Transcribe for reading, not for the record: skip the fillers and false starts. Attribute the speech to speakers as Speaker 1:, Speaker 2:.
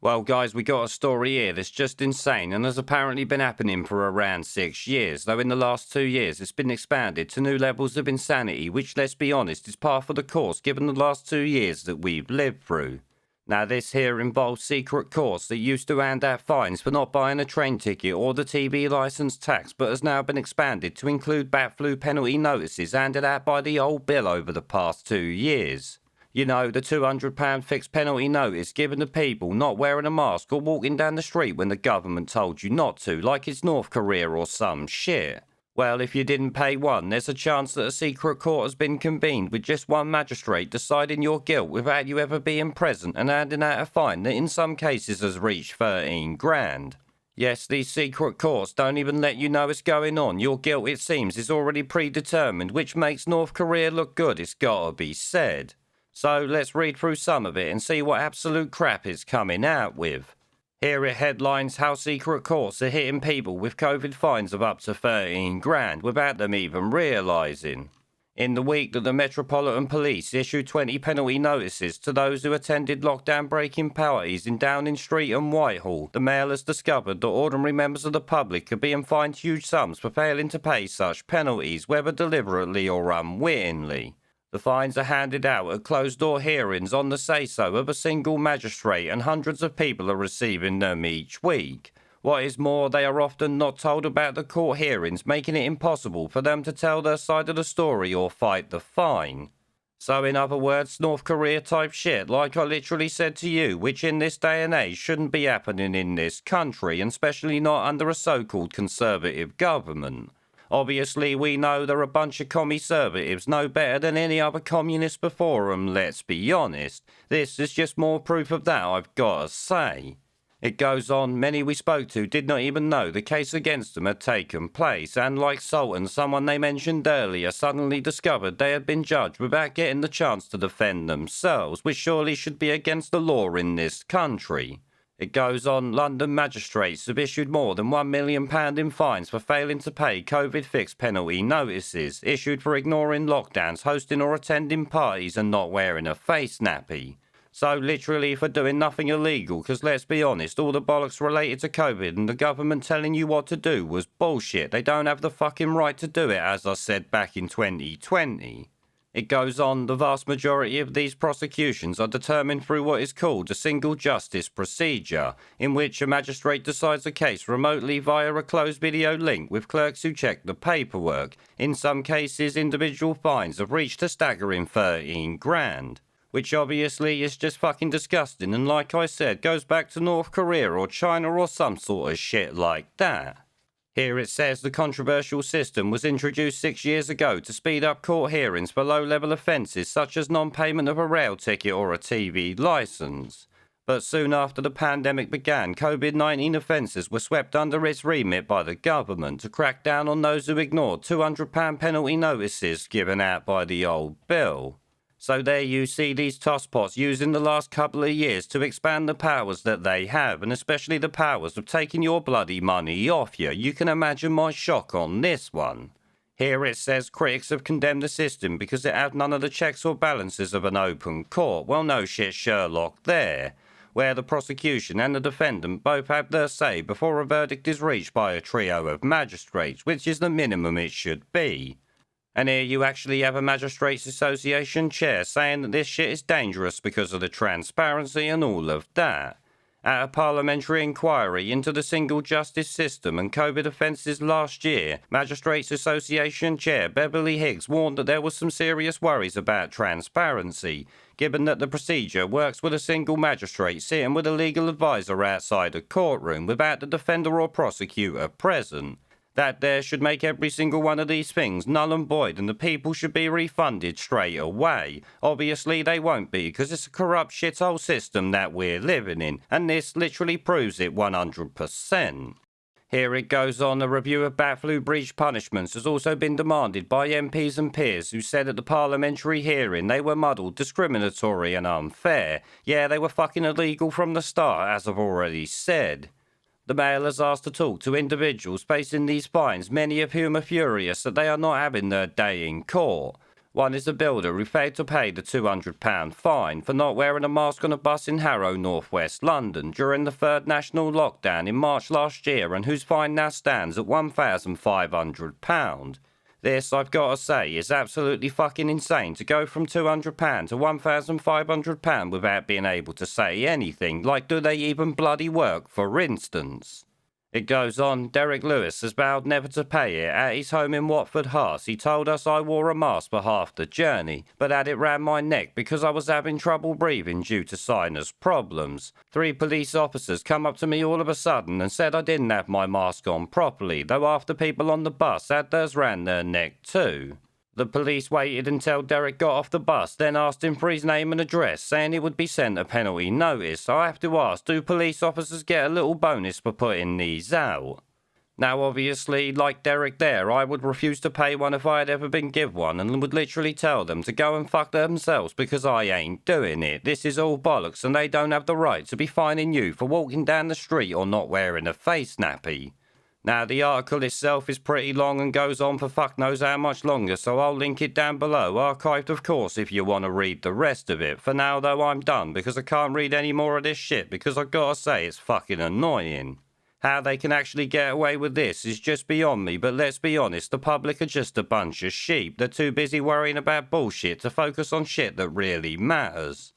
Speaker 1: Well, guys, we got a story here that's just insane and has apparently been happening for around 6 years, though in the last 2 years it's been expanded to new levels of insanity, which, let's be honest, is par for the course given the last 2 years that we've lived through. Now, this here involves secret courts that used to hand out fines for not buying a train ticket or the TV licence tax, but has now been expanded to include bat flu penalty notices handed out by the old bill over the past 2 years. You know, the £200 fixed penalty notice given to people not wearing a mask or walking down the street when the government told you not to, like it's North Korea or some shit. Well, if you didn't pay one, there's a chance that a secret court has been convened with just one magistrate deciding your guilt without you ever being present and handing out a fine that in some cases has reached 13 grand. Yes, these secret courts don't even let you know it's going on. Your guilt, it seems, is already predetermined, which makes North Korea look good, it's gotta be said. So let's read through some of it and see what absolute crap it's coming out with. Here it headlines how secret courts are hitting people with COVID fines of up to 13 grand without them even realising. In the week that the Metropolitan Police issued 20 penalty notices to those who attended lockdown-breaking parties in Downing Street and Whitehall, the Mail has discovered that ordinary members of the public are being fined huge sums for failing to pay such penalties, whether deliberately or unwittingly. The fines are handed out at closed-door hearings on the say-so of a single magistrate, and hundreds of people are receiving them each week. What is more, they are often not told about the court hearings, making it impossible for them to tell their side of the story or fight the fine. So in other words, North Korea type shit, like I literally said to you, which in this day and age shouldn't be happening in this country, and especially not under a so-called conservative government. Obviously, we know they're a bunch of conservatives, no better than any other communist before them, let's be honest. This is just more proof of that, I've got to say. It goes on, many we spoke to did not even know the case against them had taken place, and like Sultan, someone they mentioned earlier, suddenly discovered they had been judged without getting the chance to defend themselves, which surely should be against the law in this country. It goes on, London magistrates have issued more than £1 million in fines for failing to pay COVID fixed penalty notices, issued for ignoring lockdowns, hosting or attending parties and not wearing a face nappy. So literally for doing nothing illegal, because let's be honest, all the bollocks related to COVID and the government telling you what to do was bullshit. They don't have the fucking right to do it, as I said back in 2020. It goes on, the vast majority of these prosecutions are determined through what is called a single justice procedure, in which a magistrate decides a case remotely via a closed video link with clerks who check the paperwork. In some cases, individual fines have reached a staggering 13 grand. Which obviously is just fucking disgusting and, like I said, goes back to North Korea or China or some sort of shit like that. Here it says the controversial system was introduced 6 years ago to speed up court hearings for low-level offences such as non-payment of a rail ticket or a TV licence. But soon after the pandemic began, COVID-19 offences were swept under its remit by the government to crack down on those who ignored £200 penalty notices given out by the old bill. So there you see these tosspots using the last couple of years to expand the powers that they have, and especially the powers of taking your bloody money off you. You can imagine my shock on this one. Here it says critics have condemned the system because it had none of the checks or balances of an open court. Well, no shit, Sherlock there, where the prosecution and the defendant both have their say before a verdict is reached by a trio of magistrates, which is the minimum it should be. And here you actually have a Magistrates Association chair saying that this shit is dangerous because of the transparency and all of that. At a parliamentary inquiry into the single justice system and COVID offences last year, Magistrates Association Chair Beverly Higgs warned that there was some serious worries about transparency, given that the procedure works with a single magistrate sitting with a legal advisor outside a courtroom without the defender or prosecutor present. That there should make every single one of these things null and void and the people should be refunded straight away. Obviously they won't be because it's a corrupt shithole system that we're living in, and this literally proves it 100%. Here it goes on, a review of bat flu breach punishments has also been demanded by MPs and peers who said at the parliamentary hearing they were muddled, discriminatory and unfair. Yeah, they were fucking illegal from the start, as I've already said. The Mail has asked to talk to individuals facing these fines, many of whom are furious that they are not having their day in court. One is a builder who failed to pay the £200 fine for not wearing a mask on a bus in Harrow, northwest London, during the third national lockdown in March last year, and whose fine now stands at £1,500. This, I've got to say, is absolutely fucking insane to go from £200 to £1,500 without being able to say anything. Like, do they even bloody work, for instance? It goes on, Derek Lewis has vowed never to pay it. At his home in Watford Hearts, he told us I wore a mask for half the journey, but had it round my neck because I was having trouble breathing due to sinus problems. 3 police officers come up to me all of a sudden and said I didn't have my mask on properly, though half the people on the bus had theirs round their neck too. The police waited until Derek got off the bus, then asked him for his name and address, saying it would be sent a penalty notice. I have to ask, do police officers get a little bonus for putting these out? Now obviously, like Derek there, I would refuse to pay one if I had ever been given one, and would literally tell them to go and fuck themselves because I ain't doing it. This is all bollocks and they don't have the right to be fining you for walking down the street or not wearing a face nappy. Now, the article itself is pretty long and goes on for fuck knows how much longer, so I'll link it down below, archived of course if you want to read the rest of it. For now though, I'm done, because I can't read any more of this shit, because I've got to say it's fucking annoying. How they can actually get away with this is just beyond me, but let's be honest, the public are just a bunch of sheep. They're too busy worrying about bullshit to focus on shit that really matters.